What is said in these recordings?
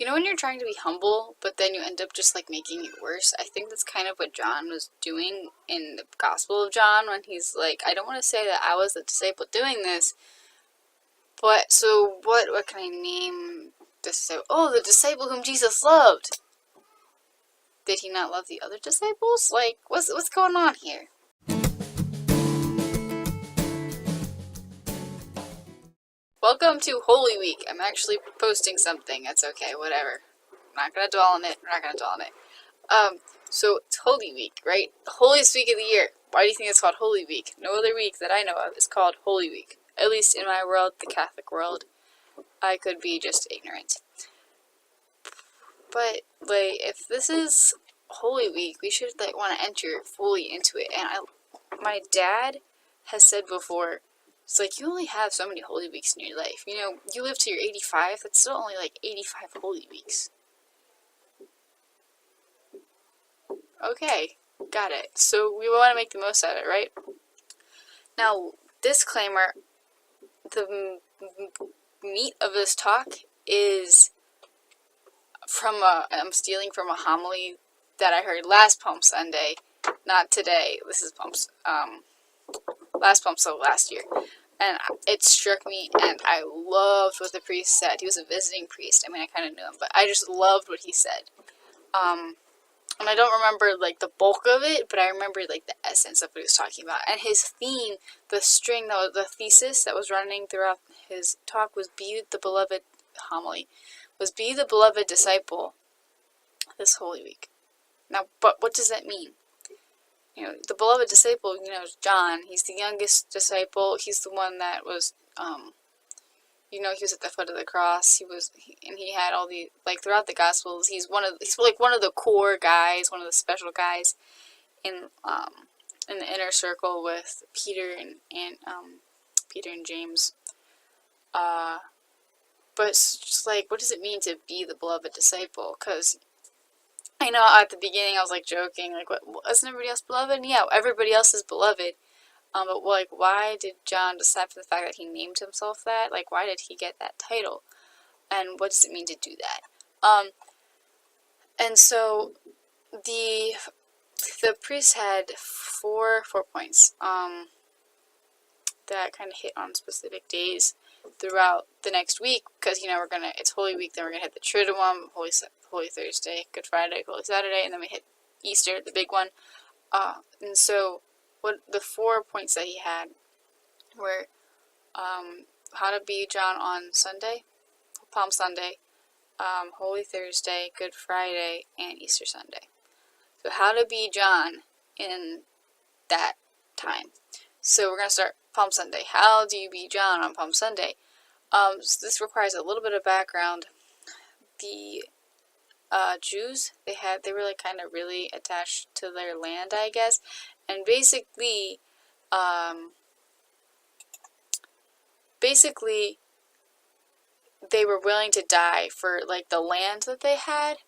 You know when you're trying to be humble, but then you end up just like making it worse? I think that's kind of what John was doing in the Gospel of John when he's like, I don't want to say that I was the disciple doing this, but so what can I name this disciple? Oh, the disciple whom Jesus loved. Did he not love the other disciples? Like, what's going on here? Welcome to Holy Week. I'm actually posting something. That's okay, whatever. I'm not gonna dwell on it. We're not gonna dwell on it. So it's Holy Week, right? The holiest week of the year. Why do you think it's called Holy Week? No other week that I know of is called Holy Week. At least in my world, the Catholic world. I could be just ignorant. But, like, if this is Holy Week, we should, like, want to enter fully into it. And my dad has said before, it's like, you only have so many Holy Weeks in your life. You know, you live to your 85, that's still only, like, 85 Holy Weeks. Okay, got it. So we want to make the most out of it, right? Now, disclaimer, the meat of this talk is I'm stealing from a homily that I heard last Palm Sunday, not today. This is last Palm Sunday last year. And it struck me, and I loved what the priest said. He was a visiting priest. I mean, I kind of knew him, but I just loved what he said. And I don't remember, like, the bulk of it, but I remember, like, the essence of what he was talking about. And his theme, the string, the thesis that was running throughout his talk was be the beloved homily, was be the beloved disciple this Holy Week. Now, but what does that mean? You know, the beloved disciple, you know, is John. He's the youngest disciple. He's the one that was, he was at the foot of the cross. He had all the, like, throughout the Gospels, he's like one of the core guys, one of the special guys in the inner circle with Peter and James. But it's just like, what does it mean to be the beloved disciple? Because I know at the beginning I was like joking, like, what, isn't everybody else beloved? And yeah, everybody else is beloved. But, like, why did John, aside from the fact that he named himself that, like, why did he get that title? And what does it mean to do that? And so the priest had four points that kind of hit on specific days throughout the next week, because, you know, it's Holy Week, then we're gonna hit the Triduum, Holy Thursday, Good Friday, Holy Saturday, and then we hit Easter, the big one. And so what the 4 points that he had were how to be John on Sunday, Palm Sunday, Holy Thursday, Good Friday, and Easter Sunday. So how to be John in that time. So we're going to start Palm Sunday. How do you be John on Palm Sunday? So this requires a little bit of background. The Jews, they were, like, kind of really attached to their land, I guess, and basically they were willing to die for, like, the land that they had.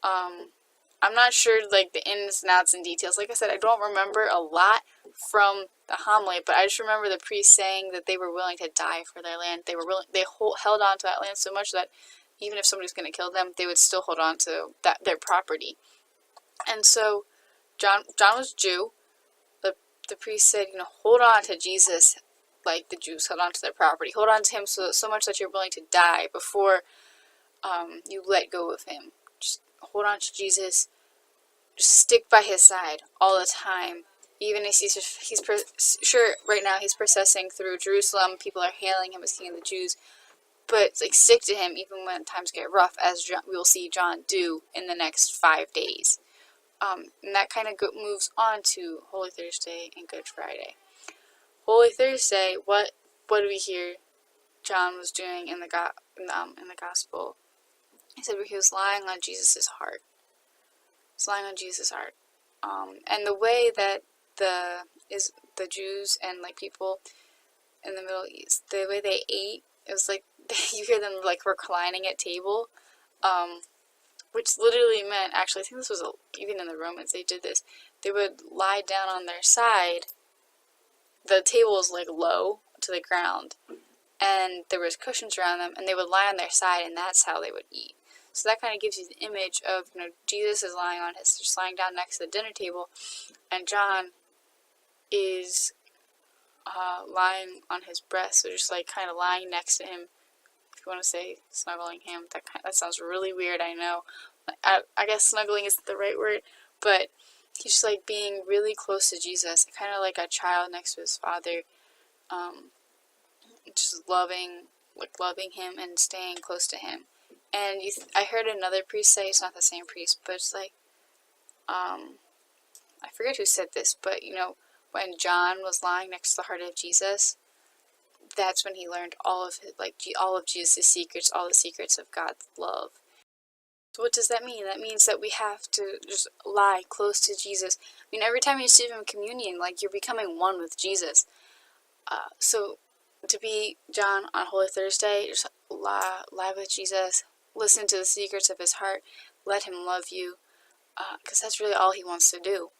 I'm not sure, like, the ins and outs and details. Like I said, I don't remember a lot from the homily, but I just remember the priest saying that they were willing to die for their land. They held on to that land so much that even if somebody's going to kill them, they would still hold on to their property. And so John was Jew. The priest said, you know, hold on to Jesus like the Jews held on to their property. Hold on to him so much that you're willing to die before you let go of him. Just hold on to Jesus. Just stick by his side all the time. Even as sure right now he's processing through Jerusalem. People are hailing him as King of the Jews. But, like, stick to him even when times get rough, as we will see John do in the next 5 days. And that kind of moves on to Holy Thursday and Good Friday. Holy Thursday, what do we hear John was doing in the Gospel? He said he was lying on Jesus' heart. He was lying on Jesus' heart. And the way that the Jews and, like, people in the Middle East, the way they ate, it was like you hear them, like, reclining at table, which literally meant, actually, I think this was even in the Romans, they did this. They would lie down on their side. The table was, like, low to the ground, and there was cushions around them, and they would lie on their side, and that's how they would eat. So that kind of gives you the image of, Jesus is just lying down next to the dinner table, and John is lying on his breast, so just like kind of lying next to him. If you want to say snuggling him, that sounds really weird, I know. I guess snuggling isn't the right word, but he's just like being really close to Jesus, kind of like a child next to his father, just loving him and staying close to him. And I heard another priest say, it's not the same priest, but it's like, I forget who said this, but when John was lying next to the heart of Jesus, that's when he learned all of Jesus' secrets, all the secrets of God's love. So what does that mean? That means that we have to just lie close to Jesus. I mean, every time you receive him communion, like, you're becoming one with Jesus. So to be John on Holy Thursday, just lie with Jesus, listen to the secrets of his heart, let him love you, because that's really all he wants to do.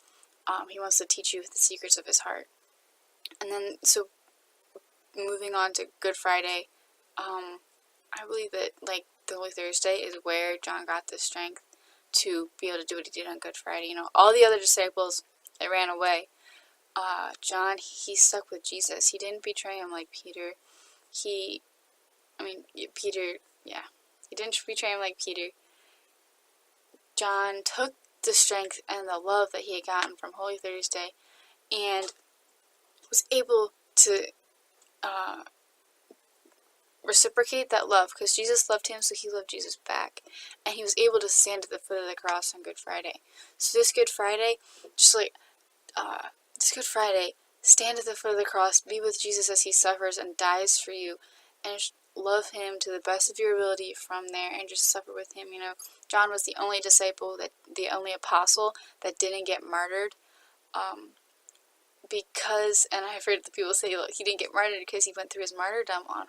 He wants to teach you the secrets of his heart. And then, so moving on to Good Friday, I believe that, like, the Holy Thursday is where John got the strength to be able to do what he did on Good Friday. All the other disciples, they ran away. John, he stuck with Jesus. He didn't betray him like Peter. He didn't betray him like Peter. John took the strength and the love that he had gotten from Holy Thursday and was able to reciprocate that love, because Jesus loved him, so he loved Jesus back, and he was able to stand at the foot of the cross on Good Friday. So this Good Friday, stand at the foot of the cross, be with Jesus as he suffers and dies for you, and love him to the best of your ability from there, and just suffer with him. John was the only the only apostle that didn't get martyred, because, and I've heard the people say, look, he didn't get martyred because he went through his martyrdom on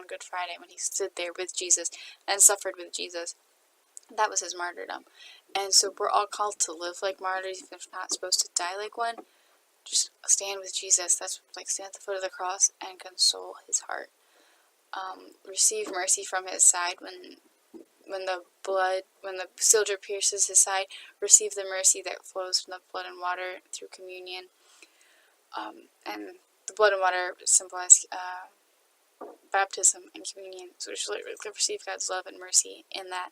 Good Friday, when he stood there with Jesus and suffered with Jesus. That was his martyrdom. And so we're all called to live like martyrs, even if we're not supposed to die like one. Just stand with Jesus. That's like, stand at the foot of the cross and console his heart. Receive mercy from his side when the soldier pierces his side. Receive the mercy that flows from the blood and water through communion. And the blood and water symbolize baptism and communion. So we should receive God's love and mercy in that.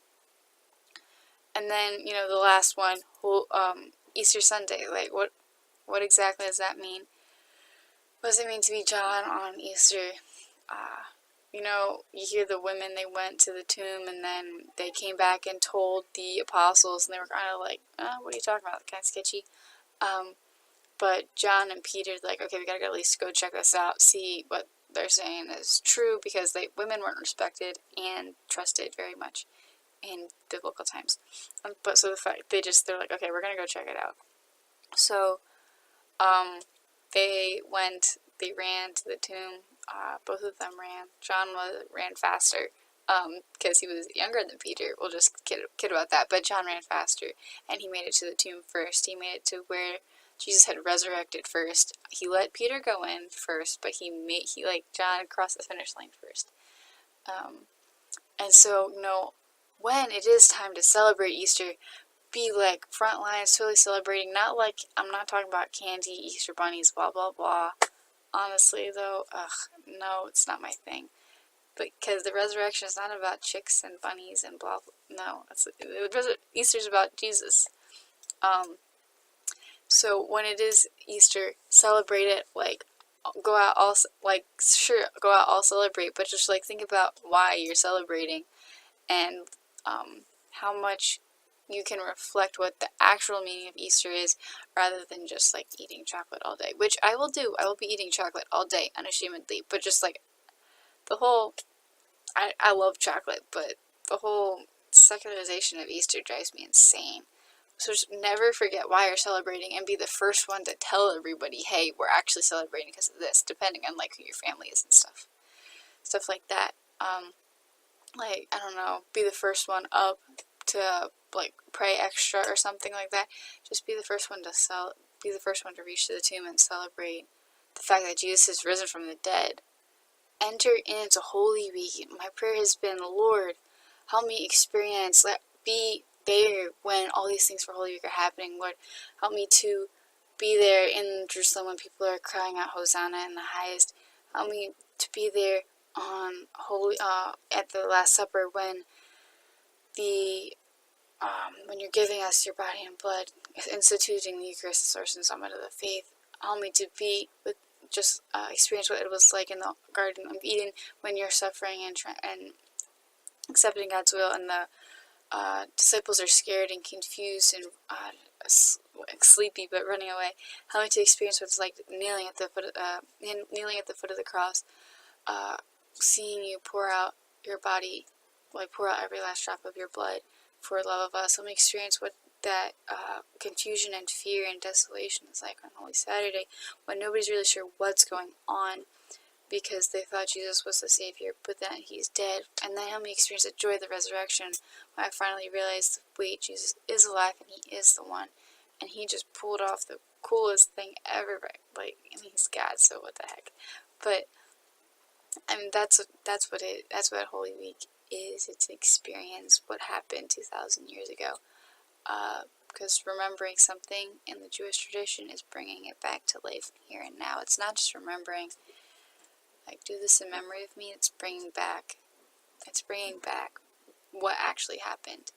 And then, the last one, Easter Sunday. Like, what exactly does that mean? What does it mean to be John on Easter? You hear the women, they went to the tomb, and then they came back and told the apostles, and they were kind of like, what are you talking about? Kind of sketchy. But John and Peter, like, okay, we gotta at least go check this out, see what they're saying is true, because women weren't respected and trusted very much in biblical times. But so they're like, okay, we're gonna go check it out. So, they ran to the tomb. Both of them ran. John ran faster, because he was younger than Peter. We'll just kid about that. But John ran faster, and he made it to the tomb first. He made it to where Jesus had resurrected first. He let Peter go in first, but John crossed the finish line first. And so, when it is time to celebrate Easter, be like front lines, totally celebrating. I'm not talking about candy, Easter bunnies, blah blah blah. Honestly, though, no, it's not my thing. Because the resurrection is not about chicks and bunnies and blah blah. No, Easter's about Jesus. So when it is Easter, celebrate it. Go out all celebrate, but just think about why you're celebrating, and how much you can reflect what the actual meaning of Easter is, rather than just eating chocolate all day, which I will do. I will be eating chocolate all day, unashamedly, but just the whole, I love chocolate, but the whole secularization of Easter drives me insane. So just never forget why you're celebrating, and be the first one to tell everybody, hey, we're actually celebrating because of this, depending on who your family is and stuff like that. I don't know, be the first one up to pray extra or something like that. Just be the first one to reach to the tomb and celebrate the fact that Jesus is risen from the dead. Enter into Holy Week. My prayer has been, Lord, help me experience, be there when all these things for Holy Week are happening. Lord, help me to be there in Jerusalem when people are crying out Hosanna in the highest. Help me to be there on at the Last Supper when when you're giving us your body and blood, instituting the Eucharist, the source and summit of the faith. Help me to be with experience what it was like in the Garden of Eden when you're suffering and accepting God's will, and the disciples are scared and confused and sleepy but running away. Help me to experience what it's like kneeling at the foot of the cross, seeing you pour out your body, pour out every last drop of your blood for love of us. Let me experience what that confusion and fear and desolation is like on Holy Saturday, when nobody's really sure what's going on because they thought Jesus was the Savior, but then He's dead. And then help me experience the joy of the resurrection, when I finally realized, wait, Jesus is alive and He is the one, and He just pulled off the coolest thing ever. And He's God, so what the heck? But I mean, that's what Holy Week is. It's an experience what happened 2,000 years ago. Because remembering something in the Jewish tradition is bringing it back to life here and now. It's not just remembering, do this in memory of me. It's bringing back what actually happened.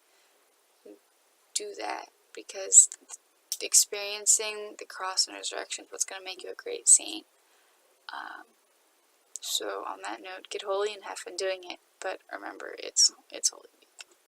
Do that, because experiencing the cross and resurrection is what's going to make you a great saint. So on that note, get holy and have fun doing it. But remember, it's Holy Week.